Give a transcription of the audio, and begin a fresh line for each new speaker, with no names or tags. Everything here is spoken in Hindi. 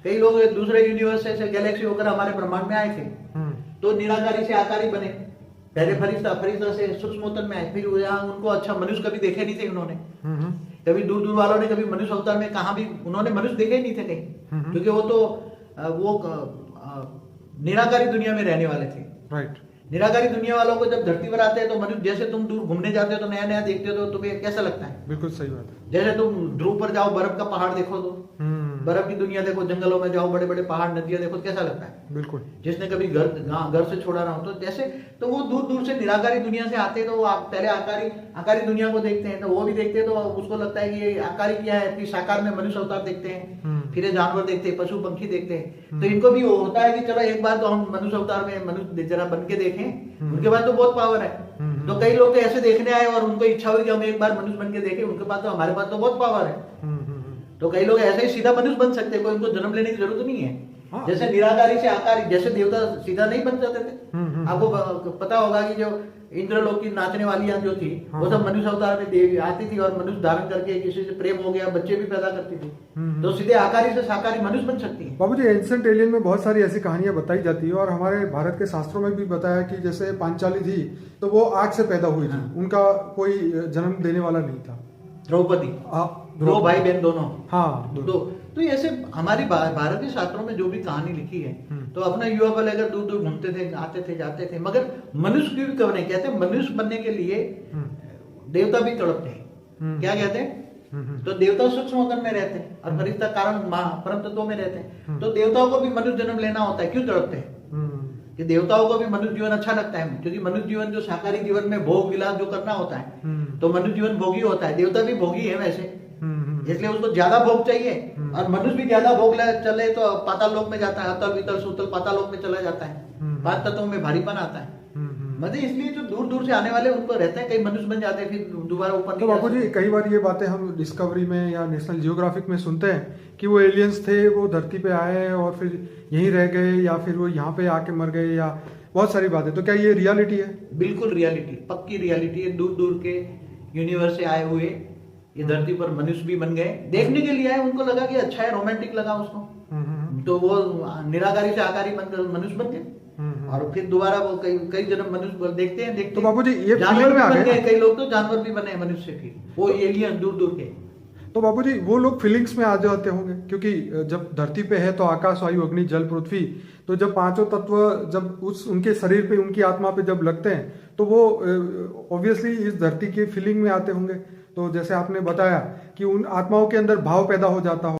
कई लोग दूसरे यूनिवर्स से गैलेक्सी होकर हमारे ब्रह्मांड में आए थे, तो निराकारी से आकारी बने। पहले फरिश्ता से सूक्ष्मोत्तन में आए, फिर यहाँ उनको अच्छा मनुष्य कभी देखे नहीं थे उन्होंने। कभी दूर दूर वालों ने कभी मनुष्य अवतार में कहा भी उन्होंने मनुष्य देखे ही नहीं थे कहीं, क्योंकि वो तो निराकारी दुनिया में रहने वाले थे।
राइट।
निराकारी दुनिया वालों को जब धरती पर आते हैं तो मनुष्य, जैसे तुम दूर घूमने जाते हो तो नया नया देखते हो तो तुम्हें कैसा लगता है?
बिल्कुल सही बात है।
जैसे तुम ध्रुव पर जाओ, बर्फ का पहाड़ देखो तो बर्फ की दुनिया देखो, जंगलों में जाओ, बड़े बड़े पहाड़ नदियां देखो, कैसा लगता है?
बिल्कुल।
जिसने कभी घर से छोड़ा ना हो तो जैसे, तो वो दूर दूर से निराकारी दुनिया से आते हैं तो वो पहले आकारी दुनिया को देखते हैं, तो वो भी देखते हैं तो उसको लगता है कि ये आकारी क्या है, फिर साकार में मनुष्य अवतार देखते हैं, फिर ये जानवर देखते हैं, पशु पंखी देखते हैं। तो इनको भी होता है कि चलो एक बार तो हम मनुष्य अवतार में मनुष्य जरा बन के देखें, उनके पास तो बहुत पावर है। तो कई लोग तो ऐसे देखने आए और उनको इच्छा हुई कि हम एक बार मनुष्य बन के देखें, उनके पास तो हमारे पास तो बहुत पावर है। तो कई लोग ऐसे ही सीधा मनुष्य बन सकते हैं, कोई उनको जन्म लेने की जरूरत नहीं है।
हाँ।
जैसे निराकारी से आकारी, जैसे देवता सीधा नहीं बन जाते थे। आपको पता होगा कि जो इंद्रलोक की नाचने वाली जो थी, वो सब मनुष्य अवतार में देवी आती थी और मनुष्य धारण करके किसी से प्रेम हो गया, बच्चे भी पैदा करती थी। तो सीधे आकारी से साकारी मनुष्य बन सकती है।
बाबूजी, एंशिएंट एलियन में बहुत सारी ऐसी कहानियां बताई जाती है और हमारे भारत के शास्त्रों में भी बताया कि जैसे पांचाली थी तो वो आग से पैदा हुई थी, उनका कोई जन्म देने वाला नहीं था।
द्रौपदी, दो भाई बहन दोनों।
हाँ,
तो ऐसे हमारी भारतीय शास्त्रों में जो भी कहानी लिखी है, तो अपना युवा बल अगर दूर दूर घूमते थे, आते थे, जाते थे, मगर मनुष्य की भी कवने कहते हैं, मनुष्य बनने के लिए देवता भी तड़पते हैं। क्या कहते हैं? तो देवता सूक्ष्मोत्तन में रहते हैं और फरिश्ता कारण परम तत्वों में रहते हैं। तो देवताओं को भी मनुष्य जन्म लेना होता है। क्यों तड़पते हैं? कि देवताओं को भी मनुष्य जीवन अच्छा लगता है, क्योंकि मनुष्य जीवन जो साकारी जीवन में भोग विलास जो करना होता है, तो मनुष्य जीवन भोगी होता है। देवता भी भोगी है वैसे, इसलिए उसको ज्यादा भोग चाहिए। और मनुष्य भी ज्यादा भोग चले तो पाताल लोक में जाता है, अतल वितल सुतल पाताल लोक में चला जाता है, पांच तत्वों में भारीपन आता है। मतलब इसलिए जो दूर दूर से आने वाले उनको रहते हैं, कई मनुष्य बन जाते हैं, फिर दोबारा ऊपर।
तो बापू जी, कई बार ये बातें हम डिस्कवरी में या नेशनल जियोग्राफिक में सुनते हैं कि वो एलियंस थे, वो धरती पे आए और फिर यहीं रह गए, या फिर वो यहाँ पे आके मर गए, या बहुत सारी बातें। तो क्या ये रियलिटी है?
बिल्कुल रियलिटी, पक्की रियलिटी है। दूर दूर के यूनिवर्स से आए हुए ये धरती पर मनुष्य भी बन गए, देखने के लिए आए, उनको लगा कि अच्छा है, रोमांटिक लगा उसको, तो वो निराकारी से आकारी बनकर मनुष्य बन गए और फिर दोबारा वो कई जन्म मनुष्य देखते हैं।
तो बाबूजी, ये
जानवर भी बन गए,
ना?
कई लोग तो जानवर भी बने मनुष्य के, वो एलियन दूर दूर के।
तो बाबूजी, वो लोग फीलिंग्स में आ जाते होंगे, क्योंकि जब धरती पे है तो आकाश, वायु, अग्नि, जल, पृथ्वी, तो जब पांचों तत्व जब उनके शरीर पे, उनकी आत्मा पे जब लगते हैं तो वो ऑब्वियसली इस धरती की फीलिंग में आते होंगे। तो जैसे आपने बताया कि उन आत्माओं के अंदर भाव पैदा हो जाता हो।